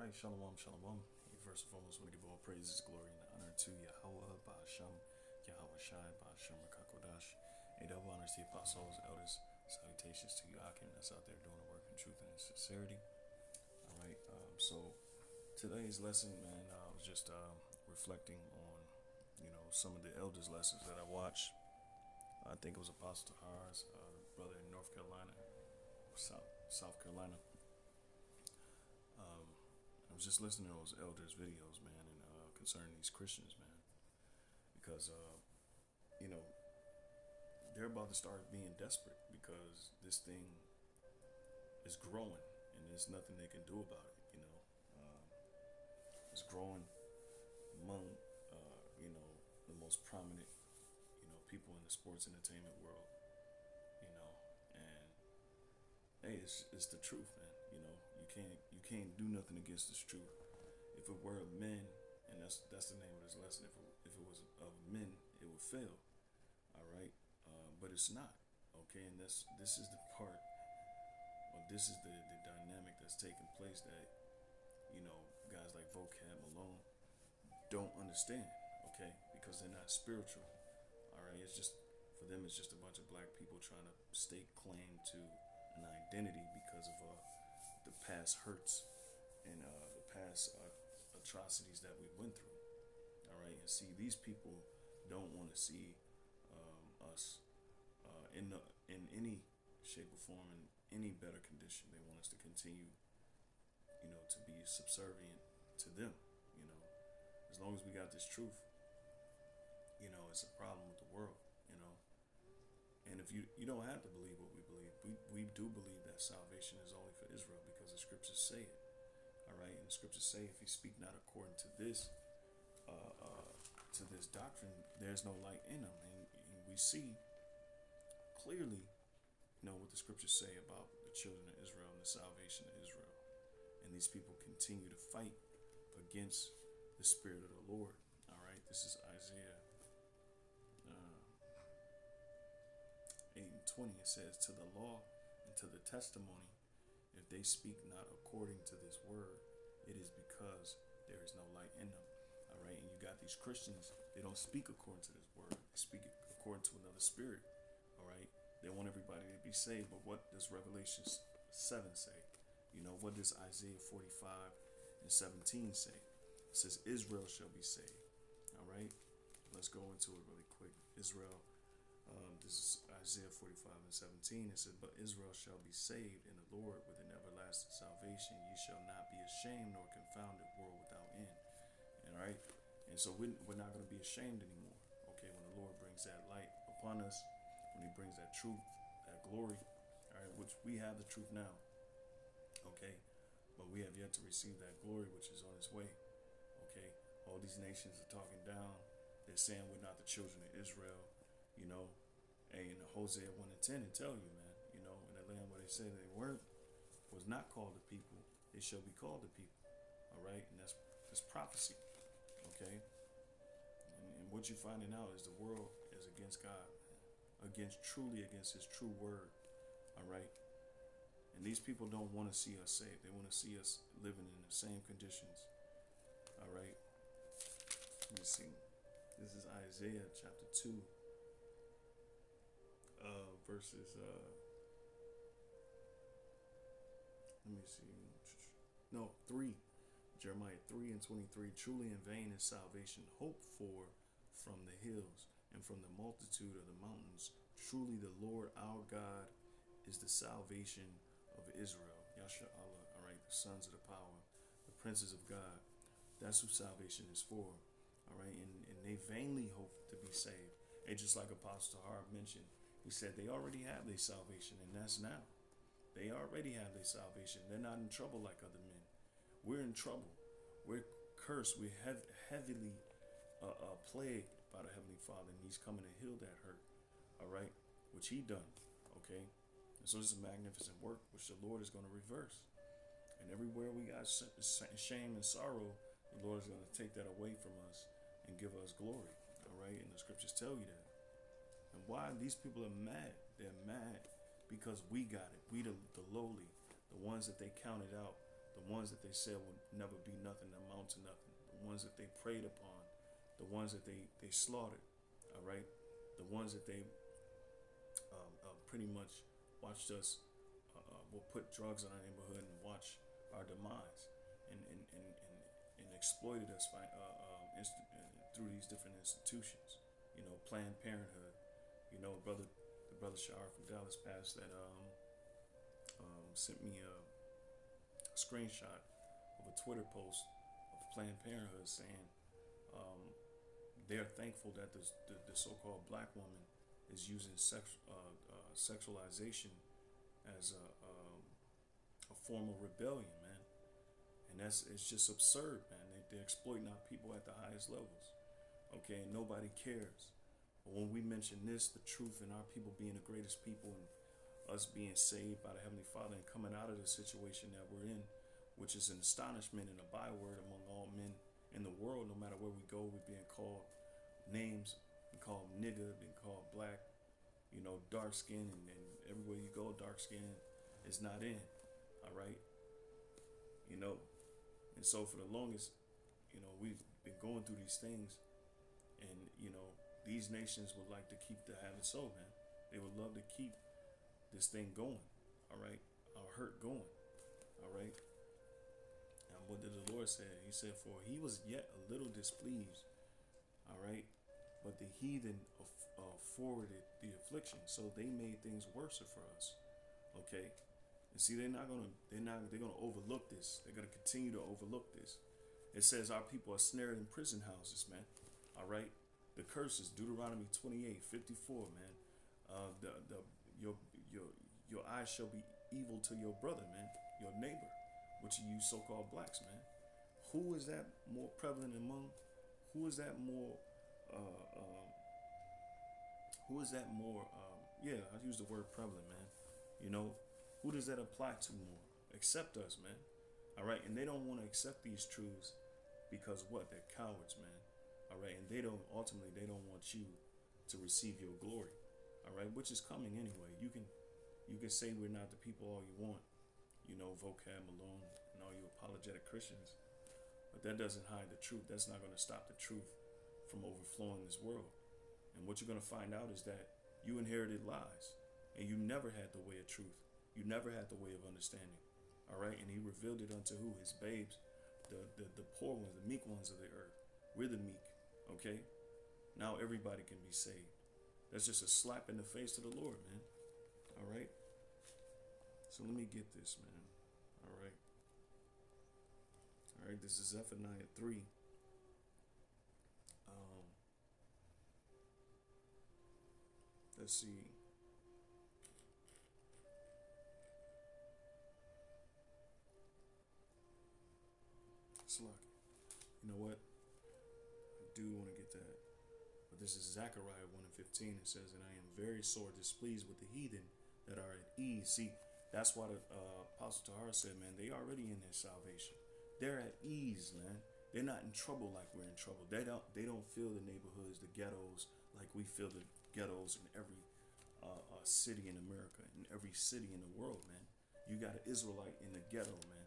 Alright, shalom, shalom. First and foremost, I want to give all praises, glory, and honor to Yahweh, Ba'asham, Yahweh Shai, Ba'asham, Rakakodash. A double honors to the apostles, elders, salutations to you, Akim, that's out there doing the work in truth and in sincerity. Alright, so today's lesson, man, I was just reflecting on, some of the elders' lessons that I watched. I think it was Apostle Tahar's brother in North Carolina, South Carolina. I was just listening to those elders' videos, man, and concerning these Christians, man, because they're about to start being desperate because this thing is growing, and there's nothing they can do about it. It's growing among the most prominent people in the sports entertainment world, and hey, it's the truth, man. You can't do nothing against this truth. If it were of men, and that's the name of this lesson. If it was of men, it would fail. All right, but it's not. Okay, and this is the part, or this is the dynamic that's taking place that guys like Vocab alone don't understand. Okay, because they're not spiritual. All right, it's just for them. It's just a bunch of black people trying to stake claim to an identity because of the past hurts and the past atrocities that we went through. All right, and see, these people don't want to see us in any shape or form in any better condition. They want us to continue, to be subservient to them. As long as we got this truth, it's a problem with the world. And if you don't have to believe what we believe, we do believe that salvation is only for Israel because the scriptures say it. All right, and the scriptures say, if you speak not according to this doctrine, there's no light in them. And we see clearly, what the scriptures say about the children of Israel and the salvation of Israel. And these people continue to fight against the Spirit of the Lord. All right, this is Isaiah 8:20. It says, to the law and to the testimony, if they speak not according to this word, it is because there is no light in them. All right, and you got these Christians, they don't speak according to this word. They speak according to another spirit. All right, they want everybody to be saved, but what does Revelation 7 say? What does Isaiah 45:17 say? It says Israel shall be saved. All right, let's go into it really quick. Israel, this is Isaiah 45:17. It says, but Israel shall be saved in the Lord with an everlasting salvation. Ye shall not be ashamed nor confounded, world without end. All right, and so we're not going to be ashamed anymore. Okay, when the Lord brings that light upon us, when He brings that truth, that glory, all right, which we have the truth now. Okay, but we have yet to receive that glory, which is on its way. Okay, all these nations are talking down. They're saying we're not the children of Israel. Hey, in Hosea 1:10, it tell you, man, in the land where they say they was not called the people, they shall be called the people. All right, and that's prophecy. Okay, and what you're finding out is the world is against God, truly against His true word. All right, and these people don't want to see us saved. They want to see us living in the same conditions. All right, let me see. This is Isaiah chapter 2. Verses, let me see. No, 3. Jeremiah 3:23. Truly in vain is salvation hoped for from the hills and from the multitude of the mountains. Truly the Lord our God is the salvation of Israel. Yasha Allah, all right, the sons of the power, the princes of God. That's who salvation is for. All right, and they vainly hope to be saved. And just like Apostle Tahar mentioned, he said they already have their salvation, and that's now. They already have their salvation. They're not in trouble like other men. We're in trouble. We're cursed. We're heavily plagued by the Heavenly Father, and He's coming to heal that hurt. All right, which He done. Okay, and so this is a magnificent work which the Lord is going to reverse. And everywhere we got shame and sorrow, the Lord is going to take that away from us and give us glory. All right, and the scriptures tell you that. And why these people are mad? They're mad because we got it. We the lowly, the ones that they counted out the ones that they said would never be nothing, amount to nothing, the ones that they preyed upon, the ones that they slaughtered, all right, the ones that they pretty much watched us, will put drugs in our neighborhood and watch our demise, and exploited us by, through these different institutions. You know, Planned Parenthood. You know, the brother Shar from Dallas passed that sent me a screenshot of a Twitter post of Planned Parenthood saying they're thankful that the so-called black woman is using sexualization as a form of rebellion, man. And it's just absurd, man. They're exploiting our people at the highest levels. Okay, and nobody cares. But when we mention this, the truth, and our people being the greatest people, and us being saved by the Heavenly Father and coming out of the situation that we're in, which is an astonishment and a byword among all men in the world, no matter where we go, we're being called names, being called nigga, being called black, you know, dark skin, and everywhere you go, dark skin is not in, all right? You know, and so for the longest, you know, we've been going through these things, and, you know, these nations would like to keep the habit so, man. They would love to keep this thing going, all right? Our hurt going, all right? And what did the Lord say? He said, for he was yet a little displeased, all right? But the heathen forwarded the affliction, so they made things worse for us, okay? And see, they're gonna overlook this. They're gonna continue to overlook this. It says our people are snared in prison houses, man, all right? The curses, Deuteronomy 28:54, man. Your eyes shall be evil to your brother, man, your neighbor, which you so-called blacks, man. Who is that more prevalent among? Who is that more? Yeah, I use the word prevalent, man. You know, who does that apply to more? Accept us, man. All right, and they don't want to accept these truths because what? They're cowards, man. All right, and they don't want you to receive your glory. All right, which is coming anyway. You can say we're not the people all you want, you know, Vocab alone and all you apologetic Christians, but that doesn't hide the truth. That's not going to stop the truth from overflowing this world. And what you're going to find out is that you inherited lies, and you never had the way of truth. You never had the way of understanding. All right, and he revealed it unto who? His babes, the poor ones, the meek ones of the earth. We're the meek. Okay, now everybody can be saved. That's just a slap in the face to the Lord, man. All right. So let me get this, man. All right. All right. This is Zephaniah 3. Let's see. Slack. You know what? I do want to get that. But this is Zechariah 1:15. It says, and I am very sore displeased with the heathen that are at ease. See, that's why the Apostle Tahar said, man, they already in their salvation. They're at ease, man. They're not in trouble like we're in trouble. They don't feel the neighborhoods, the ghettos, like we feel the ghettos in every city in America, in every city in the world, man. You got an Israelite in the ghetto, man.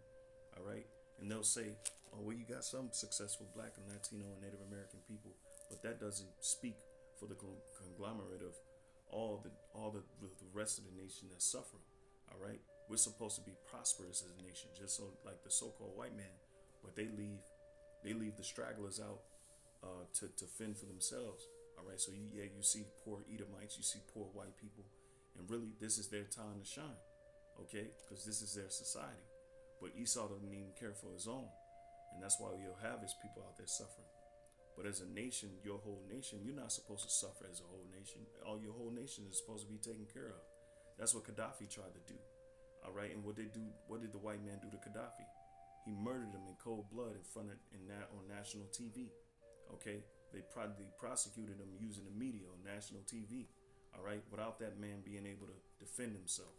All right? And they'll say, oh, well, you got some successful black and Latino and Native American people, but that doesn't speak for the conglomerate of all the rest of the nation that's suffering. All right, we're supposed to be prosperous as a nation, just so like the so-called white man, but they leave the stragglers out to fend for themselves. All right, so you see poor Edomites, you see poor white people, and really this is their time to shine. Okay, because this is their society. But Esau doesn't even care for his own, and that's why you'll have his people out there suffering. But as a nation, your whole nation, you're not supposed to suffer as a whole nation. All your whole nation is supposed to be taken care of. That's what Gaddafi tried to do. All right, and what did the white man do to Gaddafi? He murdered him in cold blood on national TV. Okay, they prosecuted him using the media on national TV. All right, without that man being able to defend himself,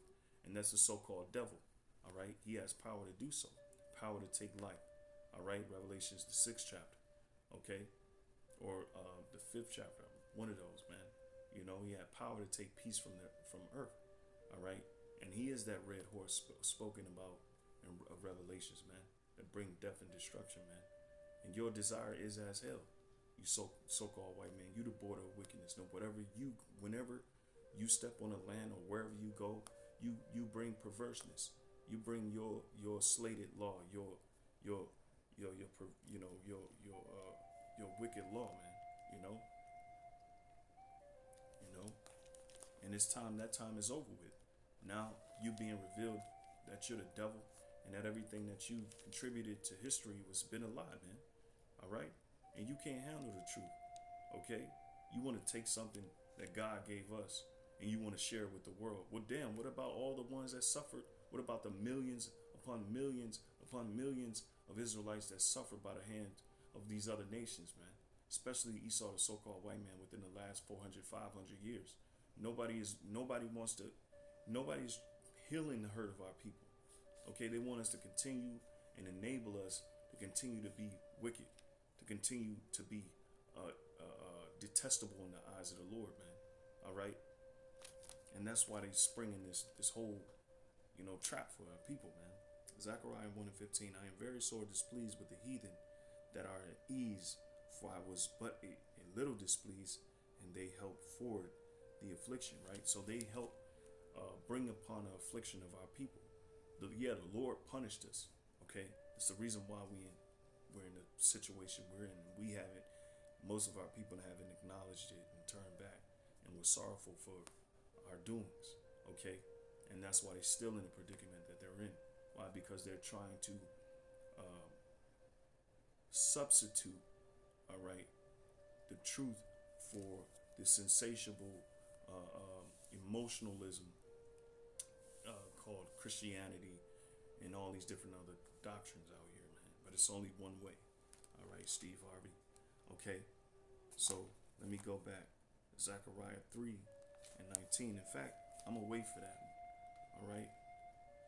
and that's the so-called devil. All right, he has power to do so, power to take life. All right, Revelations the 6th chapter. Okay, or the 5th chapter. One of those, man. You know, he had power to take peace from earth. All right, and he is that red horse spoken about and of Revelations, man, that bring death and destruction, man. And your desire is as hell. You so-called white man, you the border of wickedness. No, whenever you step on a land or wherever you go, you bring perverseness. You bring your slated law, your wicked law, man. And it's time. That time is over with. Now you being revealed that you're the devil and that everything that you contributed to history was been a lie, man. All right, and you can't handle the truth. Okay, you want to take something that God gave us and you want to share it with the world. Well, damn, what about all the ones that suffered? What about the millions upon millions upon millions of Israelites that suffered by the hands of these other nations, man? Especially Esau, the so-called white man, within the last 400, 500 years. Nobody's healing the hurt of our people. Okay, they want us to continue and enable us to continue to be wicked, to continue to be detestable in the eyes of the Lord, man. All right, and that's why they springing this whole trap for our people, man. Zechariah 1:15. I am very sore displeased with the heathen that are at ease, for I was but a little displeased, and they help forward the affliction. Right, so they help bring upon the affliction of our people. The Lord punished us. Okay, it's the reason why we're in the situation we're in. We haven't. Most of our people haven't acknowledged it and turned back, and we're sorrowful for our doings. Okay, and that's why they're still in the predicament that they're in. Why? Because they're trying to substitute, all right, the truth for this insatiable emotionalism called Christianity and all these different other doctrines out here, man. But it's only one way. All right, Steve Harvey. Okay, so let me go back. Zechariah 3:19. In fact, I'm gonna wait for that one. All right,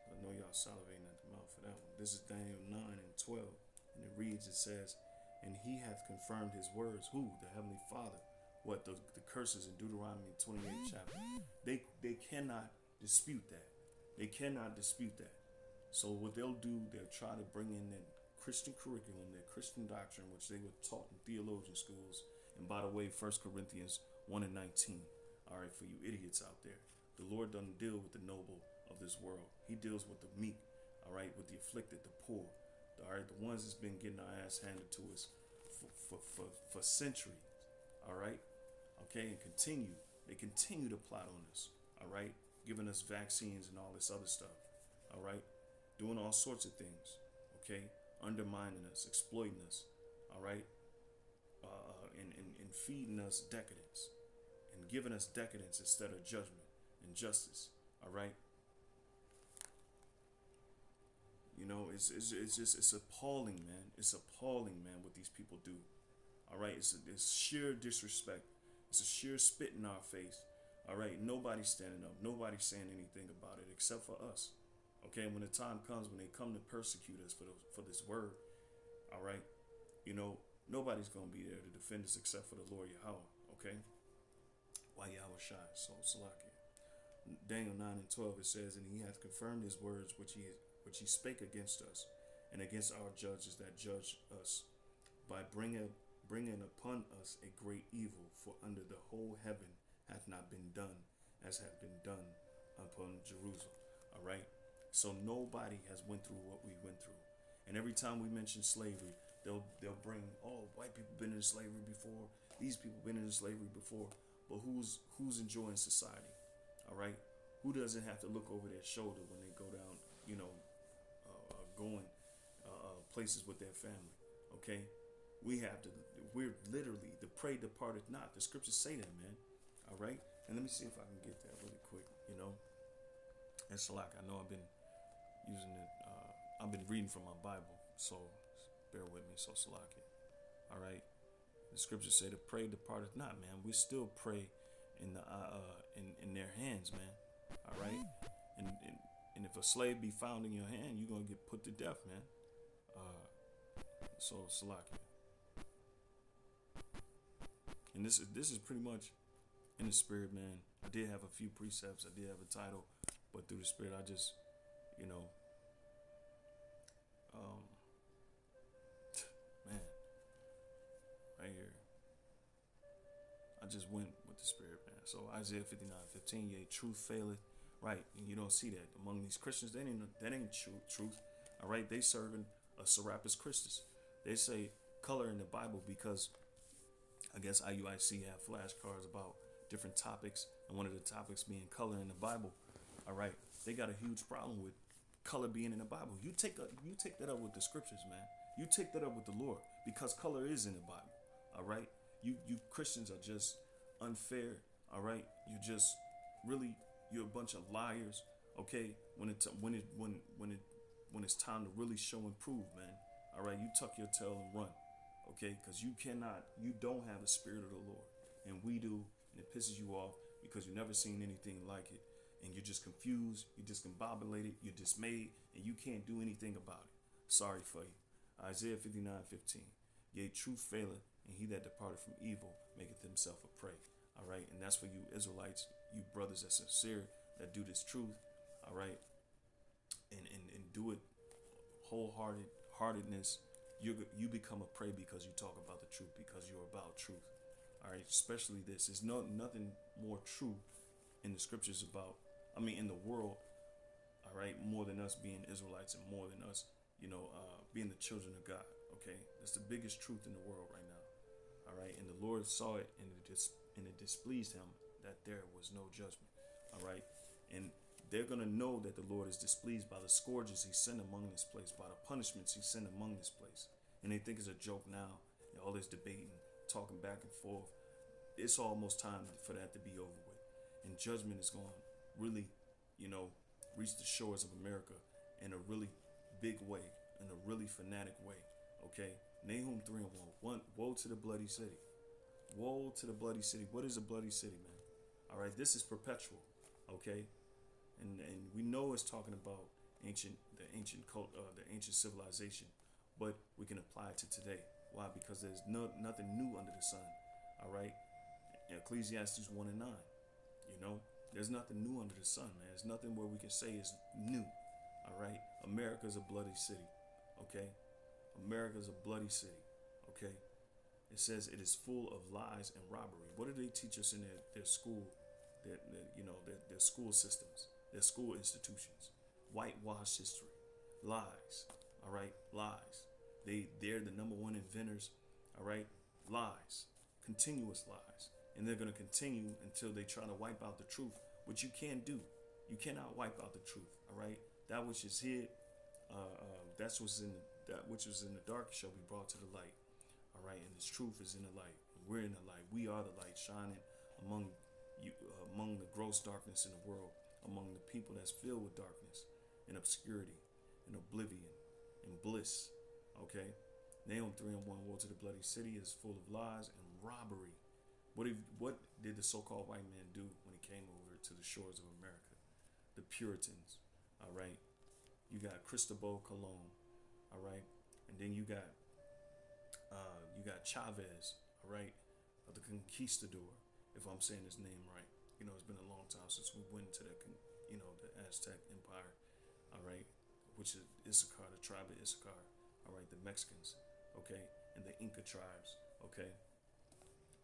I know y'all salivating at the mouth for that one. This is Daniel 9:12, and it reads. It says, "And he hath confirmed his words." Who? The Heavenly Father. What? The curses in Deuteronomy 28 chapter. They cannot dispute that. They cannot dispute that. So what they'll do, they'll try to bring in that Christian curriculum, their Christian doctrine, which they were taught in theologian schools. And by the way, 1 Corinthians 1:19. All right, for you idiots out there, the Lord doesn't deal with the noble of this world. He deals with the meek, all right, with the afflicted, the poor, all right, the ones that's been getting our ass handed to us for centuries, all right, okay, and they continue to plot on us, all right, giving us vaccines and all this other stuff, all right, doing all sorts of things, okay, undermining us, exploiting us, all right, and feeding us decadence and giving us decadence instead of judgment and justice, all right. It's appalling, man. It's appalling, man, what these people do. All right, it's sheer disrespect. It's a sheer spit in our face. All right, nobody's standing up. Nobody's saying anything about it except for us. Okay, and when the time comes, when they come to persecute us for this word, all right, nobody's gonna be there to defend us except for the Lord Yahweh. Okay, why Yahweh shy? So Salakia. Daniel 9:12. It says, "And he hath confirmed his words which he spake against us, and against our judges that judge us, by bringing upon us a great evil. For under the whole heaven hath not been done as hath been done upon Jerusalem." All right. So nobody has went through what we went through. And every time we mention slavery, they'll bring, oh, white people been in slavery before. These people been in slavery before. But who's enjoying society? All right. Who doesn't have to look over their shoulder when they go down, going places with their family? Okay. We're literally, the prey departed not. The scriptures say that, man. All right. And let me see if I can get that really quick, And Salak, I know I've been using it. I've been reading from my Bible, so bear with me. So Salak, all right. The scriptures say the prey departeth not, man. We still pray in the in their hands, man. All right. And if a slave be found in your hand, you're gonna get put to death, man. So Salak. And this is pretty much in the spirit, man. I did have a few precepts. I did have a title, but through the spirit, I just, Um, man, right here. I just went with the spirit, man. So Isaiah 59:15, yea, truth faileth. Right, and you don't see that among these Christians. That ain't truth. All right, they serving a Serapis Christus. They say color in the Bible because I guess IUIC have flashcards about different topics, and one of the topics being color in the Bible. All right, they got a huge problem with color being in the Bible. You take that up with the scriptures, man. You take that up with the Lord because color is in the Bible. All right, you Christians are just unfair. All right, you just really, you're a bunch of liars. Okay, when it's time to really show and prove, man. All right, you tuck your tail and run. Okay, because you don't have the spirit of the Lord, and we do, and it pisses you off because you've never seen anything like it, and you're just confused, you're discombobulated, you're dismayed, and you can't do anything about it. Sorry for you. Isaiah 59:15. Yea, truth faileth, and he that departed from evil maketh himself a prey. All right, and that's for you Israelites, you brothers that sincere, that do this truth. All right, and do it wholeheartedness. You become a prey because you talk about the truth, because you're about truth. All right, especially this. There's nothing more true in the scriptures about, in the world. All right, more than us being Israelites and more than us, being the children of God. Okay, that's the biggest truth in the world right now. All right, and the Lord saw it, and it displeased him that there was no judgment. All right, and they're going to know that the Lord is displeased by the scourges he sent among this place, by the punishments he sent among this place. And they think it's a joke now, all this debating, talking back and forth. It's almost time for that to be over with. And judgment is going to really, reach the shores of America in a really big way, in a really fanatic way. Okay? Nahum 3:1. Woe to the bloody city. Woe to the bloody city. What is a bloody city, man? All right, this is perpetual. Okay? And we know it's talking about the ancient civilization, but we can apply it to today. Why? Because there's nothing new under the sun. All right, Ecclesiastes 1:9. There's nothing new under the sun, man. There's nothing where we can say is new. All right, America's a bloody city. Okay, America's a bloody city. Okay, it says it is full of lies and robbery. What do they teach us in their school? Their school systems, their school institutions. Whitewash history, lies. All right, lies. They're the number one inventors. All right, lies, continuous lies, and they're going to continue until they try to wipe out the truth, which you can't do. You cannot wipe out the truth. All right, that which is hid, that which was in the dark shall be brought to the light. All right, and this truth is in the light. We're in the light. We are the light shining among the gross darkness in the world, among the people that's filled with darkness and obscurity and oblivion and bliss. Okay, Nahum 3:1. Woe to the bloody city, is full of lies and robbery. What did the so-called white man do when he came over to the shores of America? The Puritans. All right, you got Cristobal Colon. All right, and then you got Chavez. All right, the conquistador, if I'm saying his name right. It's been a long time since we went into the Aztec Empire. All right, which is Issachar, the tribe of Issachar. All right, the Mexicans. Okay, and the Inca tribes. Okay,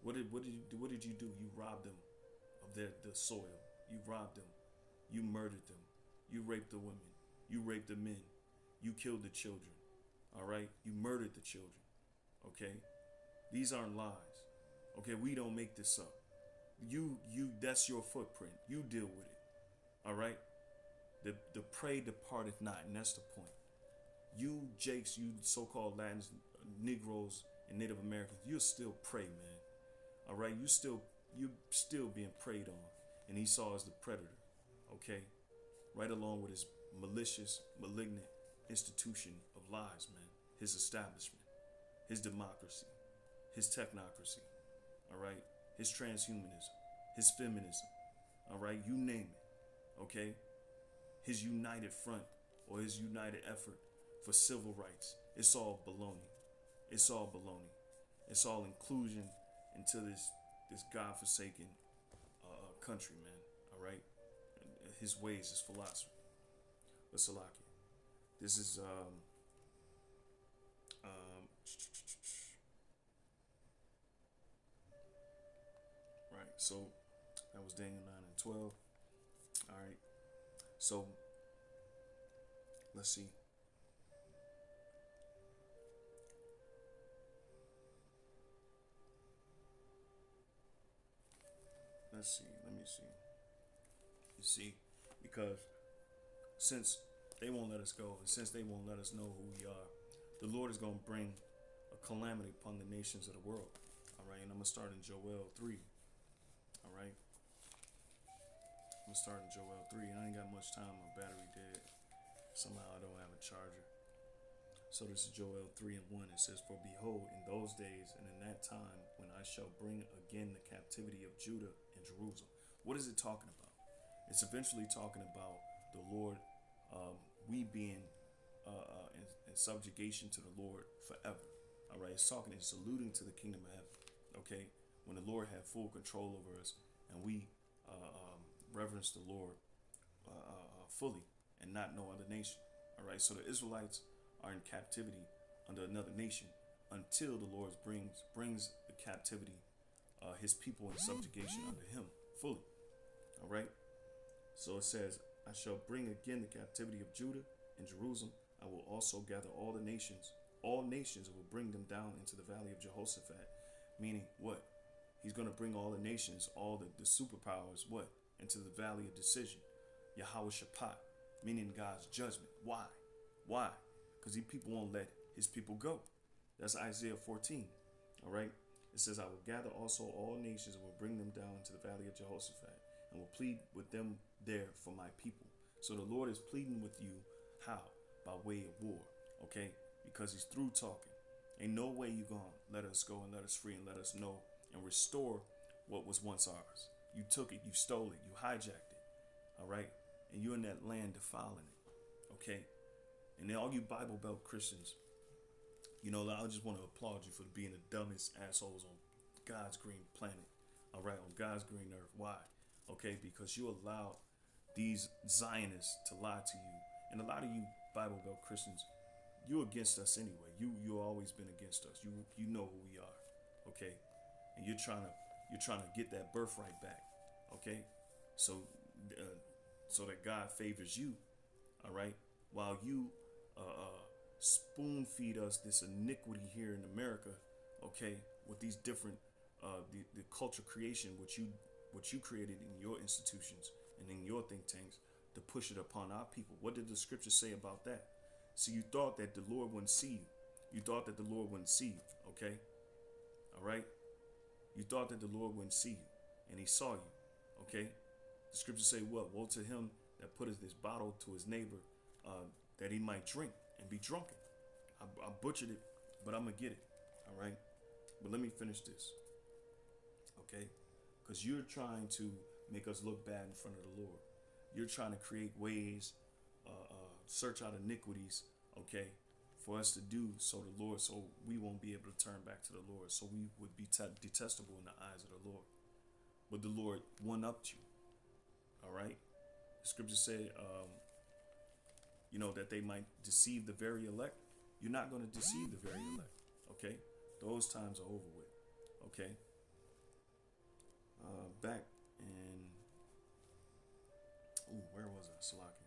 what did you do? You robbed them of the soil. You robbed them. You murdered them. You raped the women. You raped the men. You killed the children. All right, you murdered the children. Okay, these aren't lies. Okay, we don't make this up. That's your footprint. You deal with it. All right. The prey departeth not, and that's the point. You Jakes, you so-called Latins, Negroes, and Native Americans, you're still prey, man. All right, you're still being preyed on, and Esau is the predator. Okay, right along with his malicious, malignant institution of lies, man. His establishment, his democracy, his technocracy. All right. His transhumanism, his feminism, all right, you name it, okay? His united front or his united effort for civil rights, it's all baloney. It's all baloney. It's all inclusion into this godforsaken country, man, all right? And his ways is philosophy. But Salaki, this is So that was Daniel 9 and 12. All right. So let's see. Let me see. You see, because since they won't let us go, and since they won't let us know who we are, the Lord is going to bring a calamity upon the nations of the world. All right, and I'm going to start in Joel 3. All right. I'm going to start in Joel 3. I ain't got much time. My battery dead. Somehow I don't have a charger. So this is Joel 3 and 1. It says, "For behold, in those days and in that time, when I shall bring again the captivity of Judah and Jerusalem." What is it talking about? It's eventually talking about the Lord, we being in subjugation to the Lord forever. All right, it's alluding to the kingdom of heaven. Okay, when the Lord had full control over us, and we reverence the Lord fully, and not no other nation. All right, so the Israelites are in captivity under another nation until the Lord brings the captivity, his people in subjugation under him fully. All right. So it says, "I shall bring again the captivity of Judah and Jerusalem. I will also gather all nations, and will bring them down into the valley of Jehoshaphat." Meaning what? He's going to bring all the nations, all the superpowers, what? Into the valley of decision. Yahweh Shaphat, meaning God's judgment. Why? Why? Because people won't let his people go. That's Isaiah 14. All right. It says, "I will gather also all nations and will bring them down into the valley of Jehoshaphat and will plead with them there for my people." So the Lord is pleading with you. How? By way of war. Okay. Because he's through talking. Ain't no way you gonna let us go and let us free and let us know and restore what was once ours. You took it, you stole it, you hijacked it. All right. And you're in that land defiling it. Okay. And then all you Bible Belt Christians, you know, I just want to applaud you for being the dumbest assholes on God's green planet. All right, on God's green earth. Why? Okay, because you allowed these Zionists to lie to you. And a lot of you Bible Belt Christians, you're against us anyway. You've always been against us. You know who we are. Okay? And you're trying to get that birthright back. Okay? So that God favors you. All right? While you spoon feed us this iniquity here in America, okay, with these different the culture creation which you created in your institutions and in your think tanks to push it upon our people. What did the scripture say about that? So you thought that the Lord wouldn't see you. You thought that the Lord wouldn't see you, okay? All right? You thought that the Lord wouldn't see you, and he saw you, okay? The scriptures say what? "Woe to him that putteth this bottle to his neighbor, that he might drink and be drunken." I butchered it, but I'm going to get it. All right. But let me finish this. Okay. Because you're trying to make us look bad in front of the Lord. You're trying to create ways, search out iniquities. Okay. For us to do so we won't be able to turn back to the Lord. So we would be detestable in the eyes of the Lord. But the Lord one-upped you. All right. The scriptures say, that they might deceive the very elect. You're not going to deceive the very elect. Okay. Those times are over with. Okay. Back in, where was I? Salaki.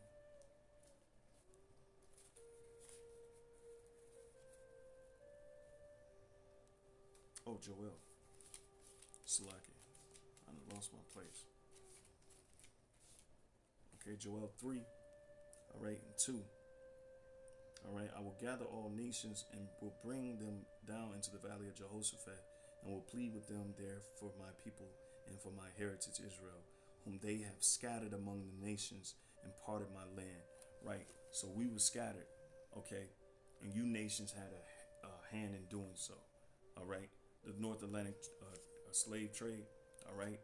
Oh, Joel. Salaki. I lost my place. Okay, Joel 3. All right, and 2. All right, "I will gather all nations and will bring them down into the valley of Jehoshaphat and will plead with them there for my people and for my heritage Israel, whom they have scattered among the nations and parted my land." Right. So we were scattered. Okay. And you nations had a hand in doing so. All right. The North Atlantic slave trade. All right.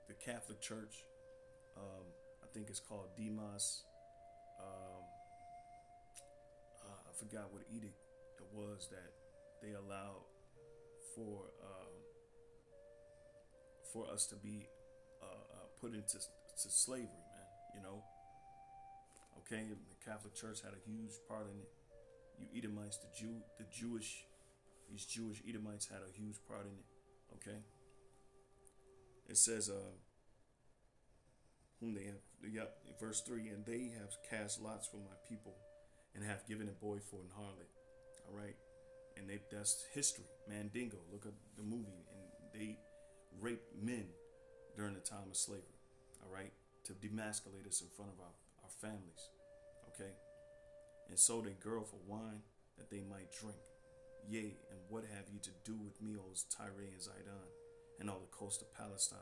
The Catholic Church. I think it's called Demas. I forgot what edict it was that they allowed for us to be put into slavery, man. You know. Okay, the Catholic Church had a huge part in it. You Edomites, the Jewish, These Jewish Edomites had a huge part in it. Okay. It says, whom they have, yep, verse 3, and they have cast lots for my people and have given a boy for an harlot. All right. And that's history. Mandingo. Look at the movie. And they raped men during the time of slavery. All right. To demasculate us in front of our families. Okay. And sold a girl for wine that they might drink. Yea, and what have you to do with me, O Tyre and Zidon, and all the coast of Palestine?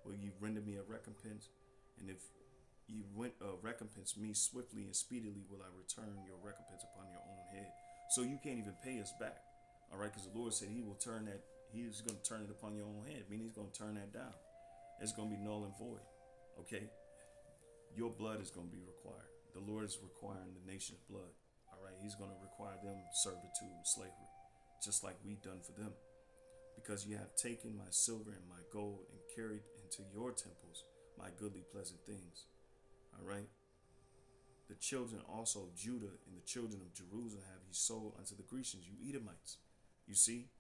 Will you render me a recompense? And if you recompense me swiftly and speedily, will I return your recompense upon your own head? So you can't even pay us back. All right, because the Lord said he will turn that, he's going to turn it upon your own head, meaning he's going to turn that down. It's going to be null and void. Okay? Your blood is going to be required. The Lord is requiring the nation's blood. All right, he's going to require them servitude and slavery, just like we've done for them. Because you have taken my silver and my gold and carried into your temples my goodly pleasant things. All right. The children also of Judah and the children of Jerusalem have he sold unto the Grecians, you Edomites. You see,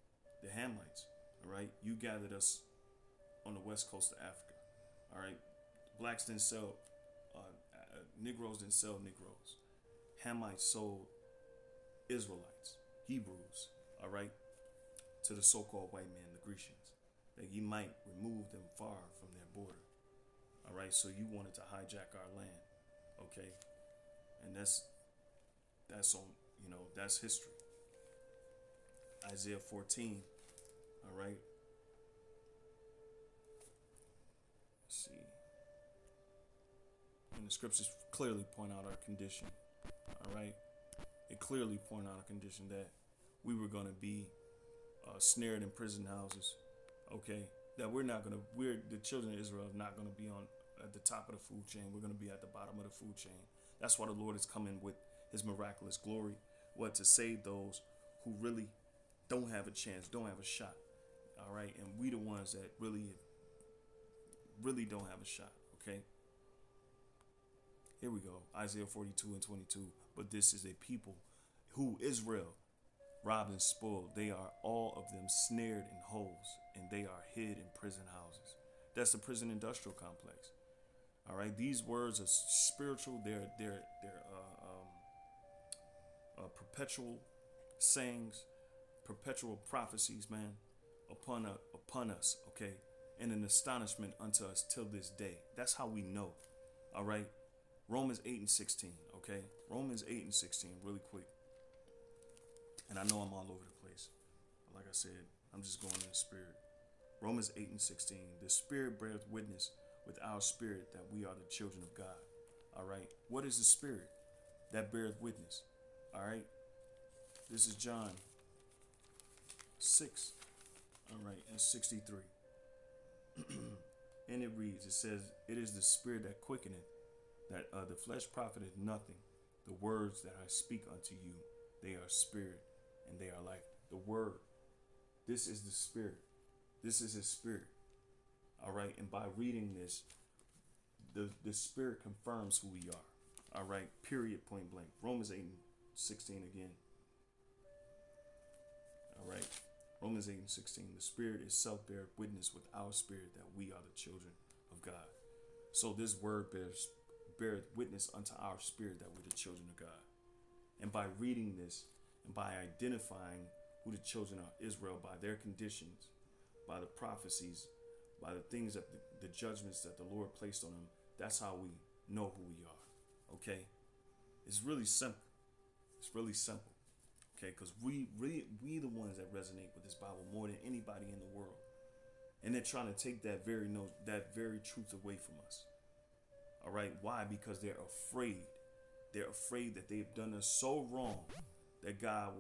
the Hamites. All right. You gathered us on the west coast of Africa. All right. Blacks didn't sell, Negroes didn't sell Negroes. Hamites sold Israelites, Hebrews, all right, to the so-called white man, the Grecians, that ye might remove them far from their border. All right, so you wanted to hijack our land, okay? And that's on, that's history. Isaiah 14, all right? Let's see. And the scriptures clearly point out our condition. All right. It clearly point out a condition that we were going to be snared in prison houses. Okay. That we're the children of Israel are not going to be at the top of the food chain. We're going to be at the bottom of the food chain. That's why the Lord is coming with his miraculous glory. To save those who really don't have a chance, don't have a shot. All right. And we the ones that really don't have a shot. Okay. Here we go. Isaiah 42 and 22. But this is a people who Israel robbed and spoiled. They are all of them snared in holes, and they are hid in prison houses. That's the prison industrial complex. All right. These words are spiritual. They're perpetual sayings, perpetual prophecies, man, upon us. Okay. And an astonishment unto us till this day. That's how we know. All right. Romans 8 and 16, okay? Romans 8 and 16, really quick. And I know I'm all over the place. Like I said, I'm just going in the spirit. Romans 8 and 16. The Spirit beareth witness with our spirit that we are the children of God. All right? What is the Spirit that beareth witness? All right? This is John 6. All right, and 63. And it reads, it says, it is the Spirit that quickeneth, that the flesh profiteth nothing. The words that I speak unto you, they are spirit and they are life. The word, this is the Spirit. This is his Spirit. All right. And by reading this, the Spirit confirms who we are. All right. Period. Point blank. Romans 8 and 16 again. All right. Romans 8 and 16. The Spirit itself beareth witness with our spirit that we are the children of God. So this word beareth witness unto our spirit that we're the children of God. And by reading this and by identifying who the children of Israel by their conditions, by the prophecies, by the things that the judgments that the Lord placed on them, that's how we know who we are. Okay? It's really simple. It's really simple. Okay? Because we the ones that resonate with this Bible more than anybody in the world. And they're trying to take that very truth away from us. All right. Why? Because they're afraid. They're afraid that they've done us so wrong that God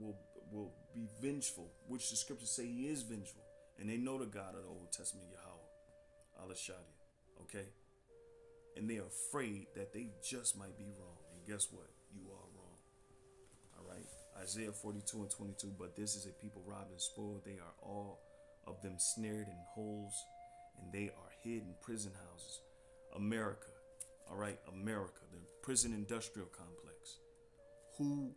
will be vengeful, which the scriptures say he is vengeful. And they know the God of the Old Testament, Yahweh, Alashadi. Okay. And they're afraid that they just might be wrong. And guess what? You are wrong. All right. Isaiah 42 and 22. But this is a people robbed and spoiled. They are all of them snared in holes, and they are hid in prison houses. America, all right, America, the prison industrial complex. Who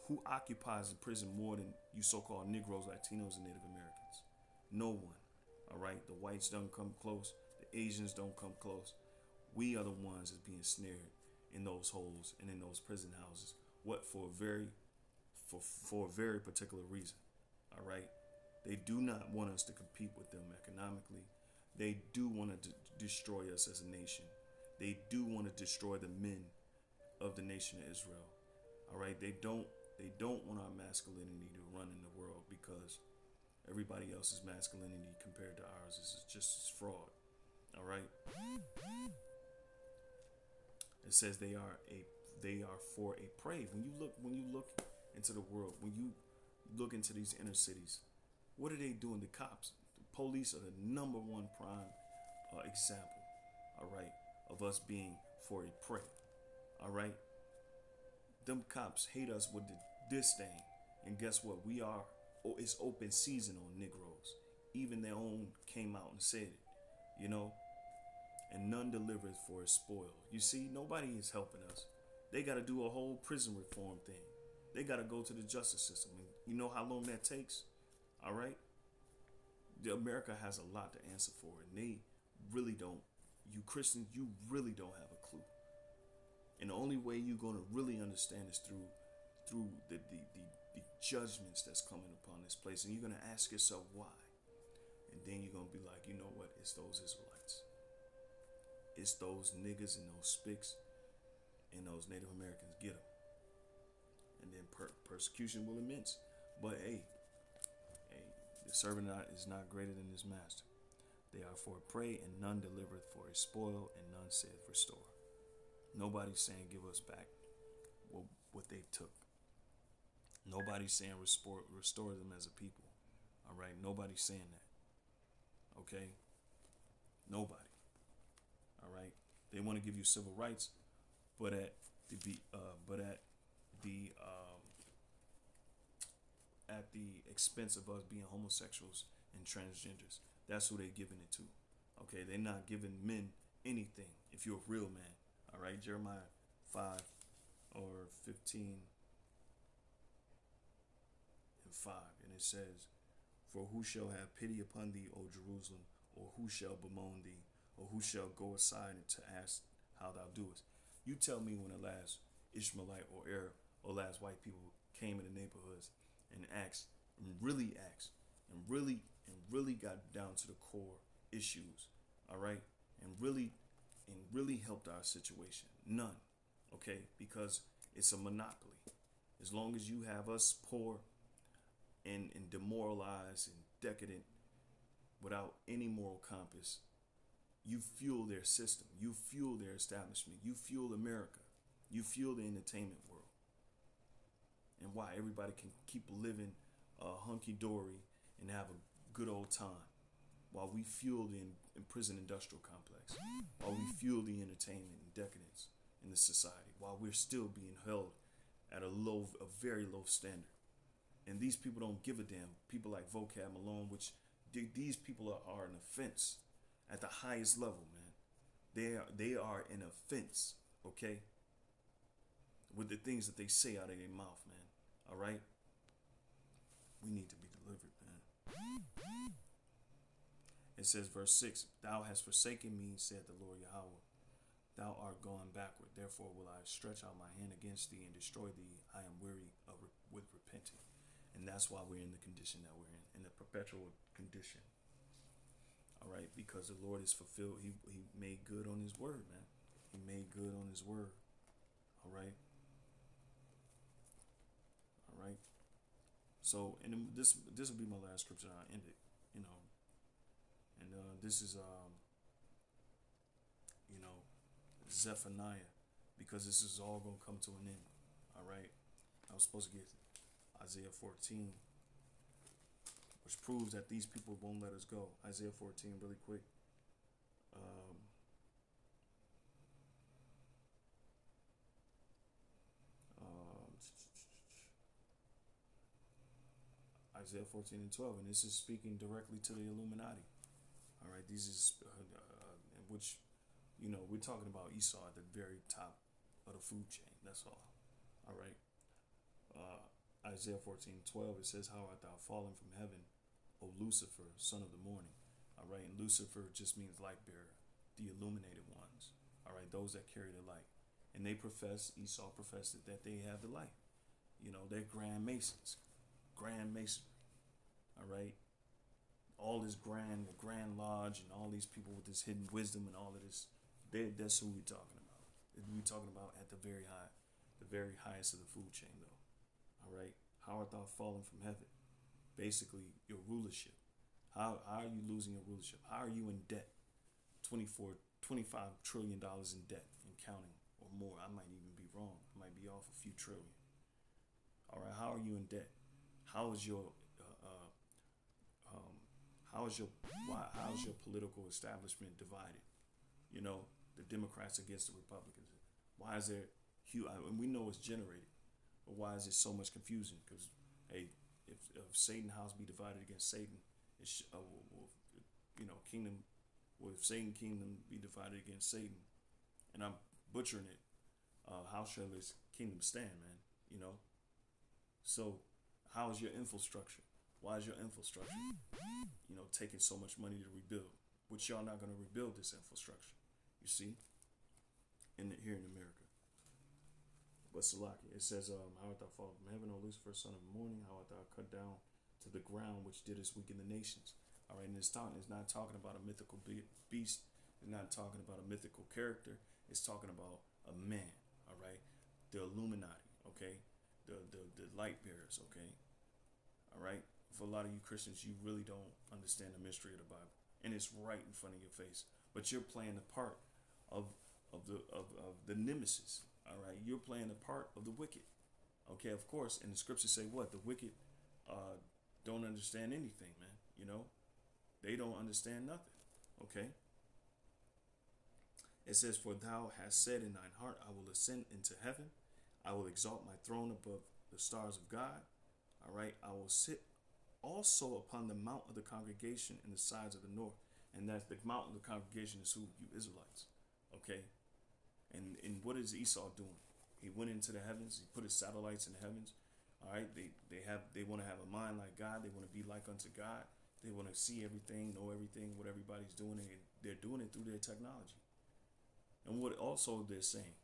Who occupies the prison more than you so-called Negroes, Latinos, and Native Americans? No one. All right. The whites don't come close. The Asians don't come close. We are the ones that's being snared in those holes and in those prison houses. What for a very particular reason. All right. They do not want us to compete with them economically. They do want to destroy us as a nation. They do want to destroy the men of the nation of Israel. All right. They don't want our masculinity to run in the world because everybody else's masculinity compared to ours is just fraud. All right. It says they are for a prey. When you look into the world, when you look into these inner cities, what are they doing? The cops, the police are the number one prime example. All right, of us being for a prey. All right. Them cops hate us with the disdain. And guess what? We are, it's open season on Negroes. Even their own came out and said it, you know. And none delivereth for his spoil. You see, nobody is helping us. They got to do a whole prison reform thing. They got to go to the justice system. And you know how long that takes? All right. America has a lot to answer for. And they really don't. You Christians, you really don't have a clue. And the only way you're going to really understand is through the judgments that's coming upon this place. And you're going to ask yourself why. And then you're going to be like, you know what? It's those Israelites. It's those niggas and those spics and those Native Americans. Get them. And then persecution will immense. But hey, the servant is not greater than his master. They are for a prey, and none delivereth for a spoil, and none saith restore. Nobody's saying give us back what they took. Nobody's saying restore them as a people. All right, nobody's saying that. Okay, nobody. All right, they want to give you civil rights, but at the expense of us being homosexuals and transgenders. That's who they're giving it to. Okay, they're not giving men anything. If you're a real man, all right, Jeremiah 5 or 15 and 5, and it says, "For who shall have pity upon thee, O Jerusalem, or who shall bemoan thee, or who shall go aside to ask how thou doest?" You tell me when the last Ishmaelite or Arab or last white people came in the neighborhoods and asked, and really got down to the core issues, all right, and really helped our situation. None, okay, because it's a monopoly. As long as you have us poor and demoralized and decadent without any moral compass, you fuel their system, you fuel their establishment, you fuel America, you fuel the entertainment world. And why everybody can keep living hunky-dory and have a good old time while we fuel the prison industrial complex, while we fuel the entertainment and decadence in the society, while we're still being held at a very low standard. And these people don't give a damn. People like Vocab Malone, which these people are an offense at the highest level, man. They are an offense, okay? With the things that they say out of their mouth, man. All right? We need to be delivered, man. It says, verse 6, "Thou hast forsaken me, said the Lord Yahweh. Thou art gone backward. Therefore will I stretch out my hand against thee and destroy thee. I am weary with repenting." And that's why we're in the condition that we're in the perpetual condition. All right? Because the Lord is fulfilled. He made good on his word, man. He made good on his word. All right? All right? So, and this will be my last scripture. I'll end it, you know. And this is, Zephaniah, because this is all going to come to an end. All right? I was supposed to get Isaiah 14, which proves that these people won't let us go. Isaiah 14, really quick. Isaiah 14 and 12, and this is speaking directly to the Illuminati. All right, these is which, we're talking about Esau at the very top of the food chain. That's all. All right. Isaiah 14:12, it says, "How art thou fallen from heaven, O Lucifer, son of the morning?" All right, and Lucifer just means light bearer, the illuminated ones. All right, those that carry the light. And Esau professed that they have the light. You know, they're grand masons, grand masonry. All right, all this grand, the Grand Lodge, and all these people with this hidden wisdom and all of this. That's who we're talking about. We're talking about at the very highest of the food chain, though. All right, how art thou fallen from heaven? Basically, your rulership. How are you losing your rulership? How are you in debt? $25 trillion in debt and counting, or more. I might even be wrong. I might be off a few trillion. All right, how are you in debt? How is your political establishment divided? You know, the Democrats against the Republicans. Why is there huge? And we know it's generated, but why is it so much confusion? Because hey, if Satan house be divided against Satan, it's kingdom. Well, if Satan kingdom be divided against Satan, and I'm butchering it, how shall his kingdom stand, man? You know. So, how is your infrastructure? Why is your infrastructure, taking so much money to rebuild? Which y'all not going to rebuild this infrastructure, you see, here in America. But Salaki, it says, how art thou fallen from heaven, O Lucifer, son of the morning? How art thou cut down to the ground, which didst weaken the nations? All right, and it's not talking about a mythical beast. It's not talking about a mythical character. It's talking about a man, all right? The Illuminati, okay? The light bearers, okay? All right? For a lot of you Christians, you really don't understand the mystery of the Bible. And it's right in front of your face. But you're playing the part of the nemesis, all right? You're playing the part of the wicked, okay? Of course, and the scriptures say what? The wicked don't understand anything, man, you know? They don't understand nothing, okay? It says, "For thou hast said in thine heart, I will ascend into heaven. I will exalt my throne above the stars of God. All right. I will sit also upon the mount of the congregation in the sides of the north." And that's the mount of the congregation is who? You Israelites. Okay. And what is Esau doing? He went into the heavens. He put his satellites in the heavens. All right. They want to have a mind like God. They want to be like unto God. They want to see everything, know everything, what everybody's doing, and they're doing it through their technology. And what also they're saying,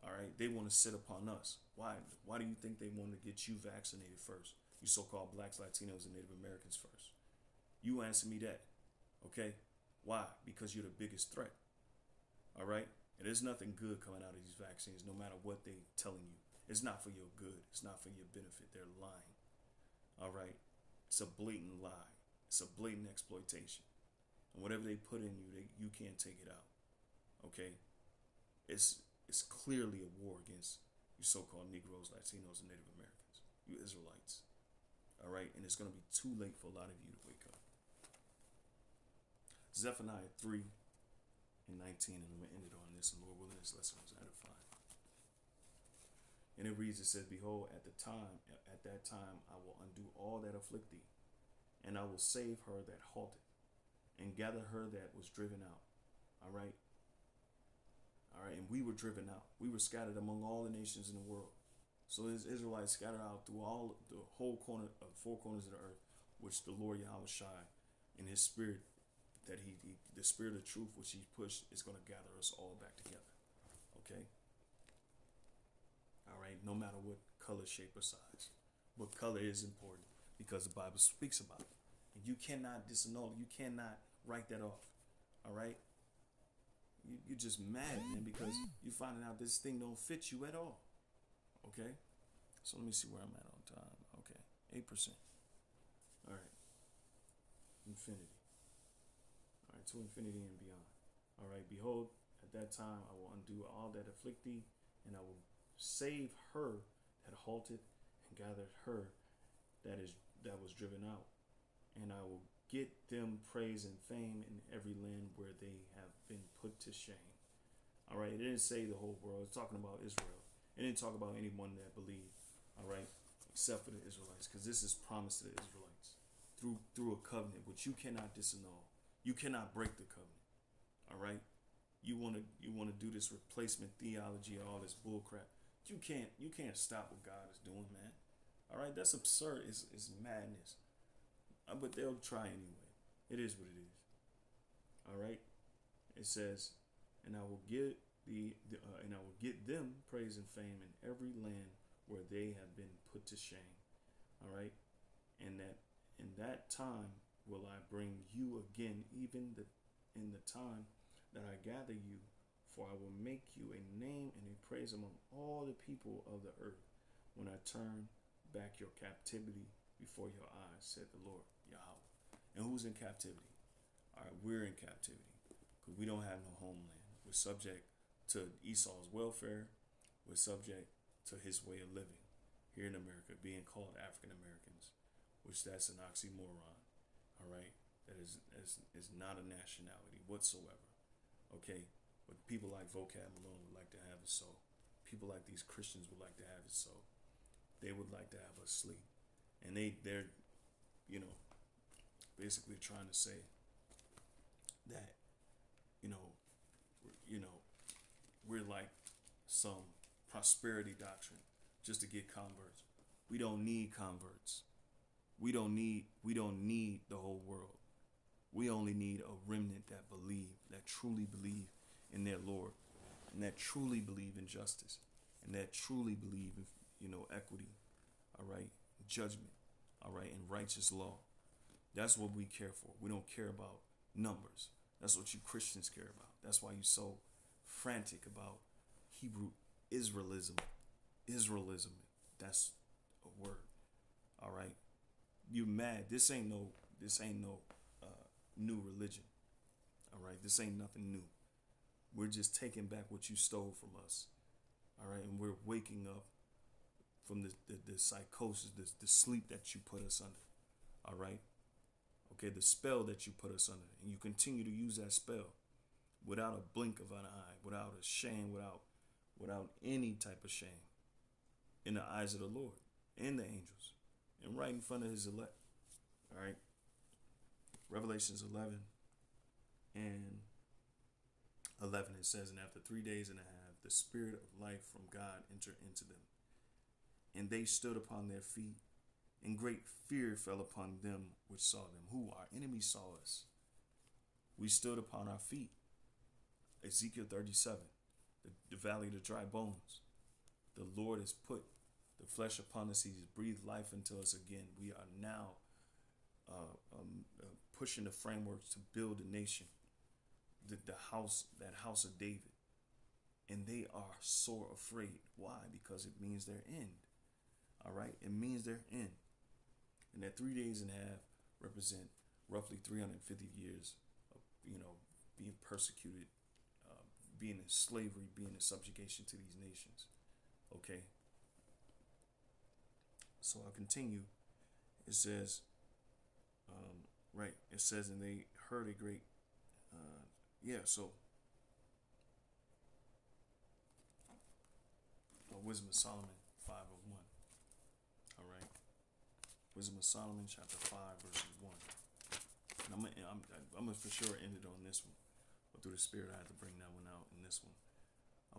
all right, they want to sit upon us. Why? Why do you think they want to get you vaccinated first? You so-called blacks, Latinos, and Native Americans first. You answer me that, okay? Why? Because you're the biggest threat, all right? And there's nothing good coming out of these vaccines, no matter what they're telling you. It's not for your good. It's not for your benefit. They're lying, all right? It's a blatant lie. It's a blatant exploitation. And whatever they put in you, you can't take it out. Okay? It's clearly a war against you so-called Negroes, Latinos, and Native Americans. You Israelites. All right? And it's going to be too late for a lot of you to wake up. Zephaniah 3:19, and I'm going to end it on this. And Lord willing, this lesson was edifying. And it reads, it says, "Behold, at that time, I will undo all that afflict thee, and I will save her that halted, and gather her that was driven out." All right. All right. And we were driven out. We were scattered among all the nations in the world. So his Israelites scattered out through all the whole four corners of the earth, which the Lord Yahweh Shai in his spirit, that the spirit of truth, which he pushed, is going to gather us all back together. Okay. All right. No matter what color, shape, or size. But color is important because the Bible speaks about it. And you cannot disannul, you cannot write that off. All right? You're just mad, man, because you're finding out this thing don't fit you at all. Okay? So let me see where I'm at on time. Okay. 8%. All right. Infinity. All right. To infinity and beyond. All right. "Behold, at that time I will undo all that afflict thee, and I will save her that halted, and gathered her that was driven out. And I will get them praise and fame in every land where they have been put to shame." All right. It didn't say the whole world. It's talking about Israel. It didn't talk about anyone that believed. All right. Except for the Israelites, because this is promised to the Israelites through a covenant, which you cannot disannul. You cannot break the covenant. All right. You want to do this replacement theology and all this bull crap. You can't stop what God is doing, man. All right, that's absurd. It's madness. But they'll try anyway. It is what it is. All right. It says, and I will get and I will get them praise and fame in every land where they have been put to shame. All right, and that in that time will I bring you again, even in the time that I gather you, for I will make you a name and a praise among all the people of the earth when I turn back your captivity before your eyes, said the Lord Yahweh. And who's in captivity? All right, we're in captivity because we don't have no homeland. We're subject to Esau's welfare. We're subject to his way of living here in America, being called African Americans, which that's an oxymoron. All right, that is not a nationality whatsoever. Okay, but people like Vocab alone would like to have it so. People like these Christians would like to have it so. They would like to have us sleep, and they're basically trying to say that you know we're like some prosperity doctrine just to get converts. We don't need converts. We don't need the whole world. We only need a remnant that truly believe in their Lord, and that truly believe in justice, and that truly believe in equity, all right, judgment, all right, and righteous law. That's what we care for. We don't care about numbers. That's what you Christians care about. That's why you're so frantic about Hebrew Israelism. Israelism. That's a word. All right. You mad. This ain't no new religion. All right. This ain't nothing new. We're just taking back what you stole from us. All right. And we're waking up from the psychosis, the sleep that you put us under. All right. Okay, the spell that you put us under, and you continue to use that spell without a blink of an eye, without a shame, without any type of shame in the eyes of the Lord and the angels, and right in front of his elect. All right. Revelations 11 and 11, it says, and after 3 days and a half, the spirit of life from God entered into them, and they stood upon their feet, and great fear fell upon them which saw them. Who? Our enemies saw us. We stood upon our feet. Ezekiel 37, the valley of the dry bones. The Lord has put the flesh upon us. He's breathed life into us again. We are now pushing the frameworks to build a nation, that house of David. And they are sore afraid. Why? Because it means their end. All right? It means their end. And that 3 days and a half represent roughly 350 years of, being persecuted, being in slavery, being in subjugation to these nations. Okay. So I'll continue. It says, it says, and they heard a great, Wisdom of Solomon 5:1. All right. Wisdom of Solomon chapter 5 verses 1. And I'm gonna for sure end it on this one, but through the Spirit I had to bring that one out in this one.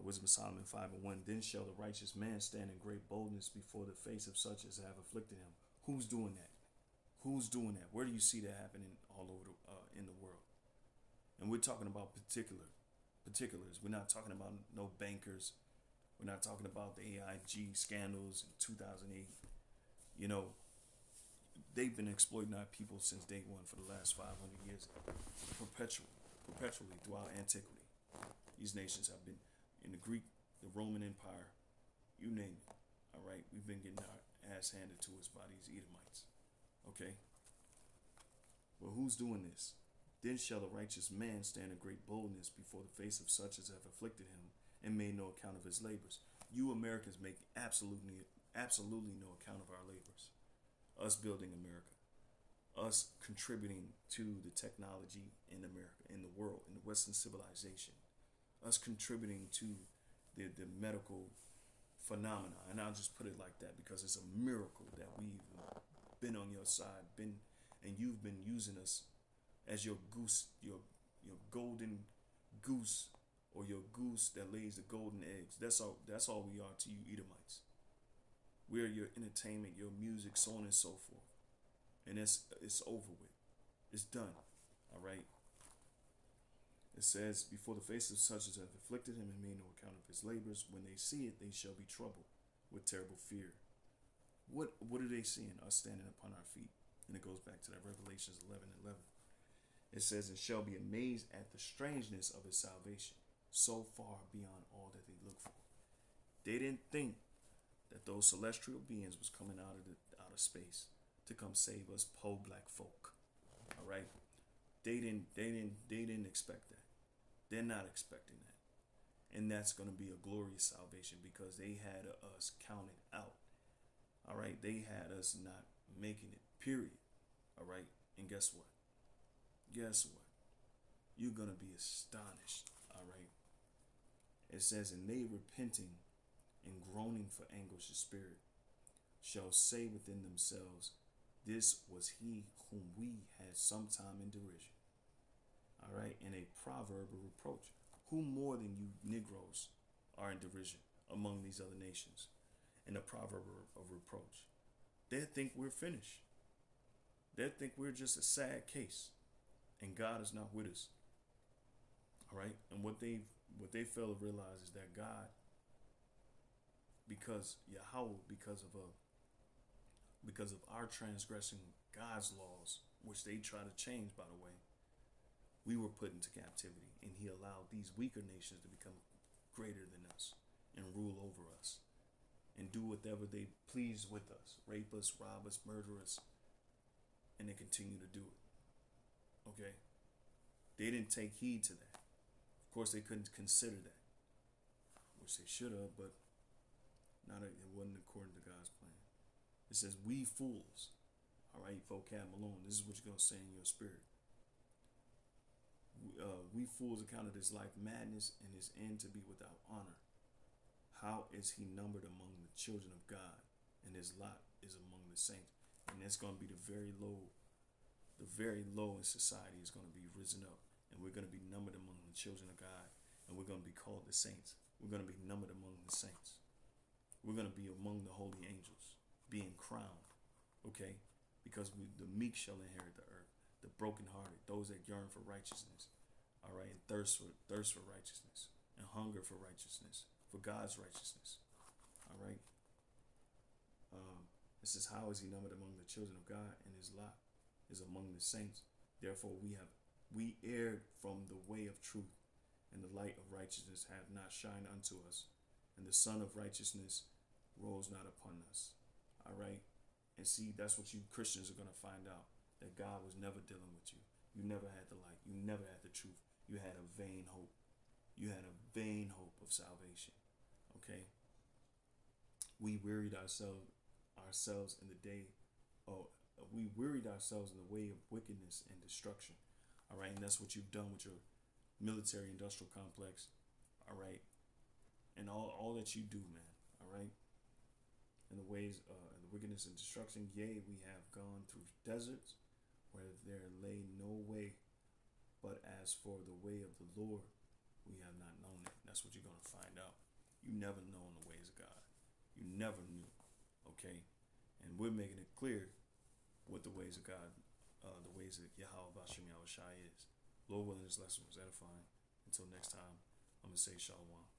Wisdom of Solomon 5:1. Then shall the righteous man stand in great boldness before the face of such as have afflicted him. Who's doing that? Who's doing that? Where do you see that happening all over in the world? And we're talking about particulars. We're not talking about no bankers. We're not talking about the AIG scandals in 2008. They've been exploiting our people since day one for the last 500 years, perpetually throughout antiquity. These nations have been in the Greek, the Roman Empire, you name it. All right, we've been getting our ass handed to us by these Edomites. Okay. Well, who's doing this? Then shall the righteous man stand in great boldness before the face of such as have afflicted him and made no account of his labors. You Americans make absolutely no account of our labors. Us building America, us contributing to the technology in America, in the world, in the Western civilization, us contributing to the medical phenomena. And I'll just put it like that because it's a miracle that we've been on your side, and you've been using us as your goose, your golden goose, or your goose that lays the golden eggs. That's all we are to you Edomites. We're your entertainment, your music, so on and so forth. And it's over with. It's done. All right. It says, before the face of such as have afflicted him and made no account of his labors, when they see it, they shall be troubled with terrible fear. What are they seeing? Us standing upon our feet. And it goes back to that Revelations 11:11. It says, and shall be amazed at the strangeness of his salvation, so far beyond all that they look for. They didn't think that those celestial beings was coming out of space to come save us poor black folk. All right. They didn't expect that. They're not expecting that. And that's going to be a glorious salvation because they had us counted out. All right. They had us not making it, period. All right. And guess what? Guess what? You're going to be astonished. All right. It says, and they repenting and groaning for anguish of spirit shall say within themselves, this was he whom we had sometime in derision. All right. In a proverb of reproach. Who more than you Negroes are in derision among these other nations? In a proverb of reproach. They think we're finished. They think we're just a sad case. And God is not with us. All right. And what they fail to realize is that God, because Yahweh, because of our transgressing God's laws, which they try to change, by the way, we were put into captivity, and he allowed these weaker nations to become greater than us and rule over us and do whatever they please with us, rape us, rob us, murder us, and they continue to do it. Okay. They didn't take heed to that. Of course, they couldn't consider that, which they should have, but it wasn't according to God's plan. It says, we fools. All right, Vocab Malone. This is what you're going to say in your spirit. We fools accounted his life madness and his end to be without honor. How is he numbered among the children of God, and his lot is among the saints? And that's going to be the very low in society is going to be risen up, and we're going to be numbered among the children of God, and we're going to be called the saints. We're going to be numbered among the saints. We're going to be among the holy angels, being crowned, okay? Because the meek shall inherit the earth, the brokenhearted, those that yearn for righteousness, all right, and thirst for righteousness, and hunger for righteousness, for God's righteousness, all right? It says, how is he numbered among the children of God, and his lot is among the saints? Therefore we erred from the way of truth, and the light of righteousness hath not shined unto us, and the sun of righteousness rose not upon us. All right. And see, that's what you Christians are going to find out, that God was never dealing with you. You never had the light. You never had the truth. You had a vain hope. You had a vain hope of salvation. Okay. We wearied ourselves in the day. We wearied ourselves in the way of wickedness and destruction. All right. And that's what you've done with your military industrial complex. All right. And all that you do, man. All right. In the ways of the wickedness and destruction, yea, we have gone through deserts where there lay no way. But as for the way of the Lord, we have not known it. That's what you're going to find out. You never known the ways of God. You never knew. Okay. And we're making it clear what the ways of God, the ways of Yahweh Bashim Yahushai is. Lord willing, this lesson was edifying. Until next time, I'm going to say Shalom.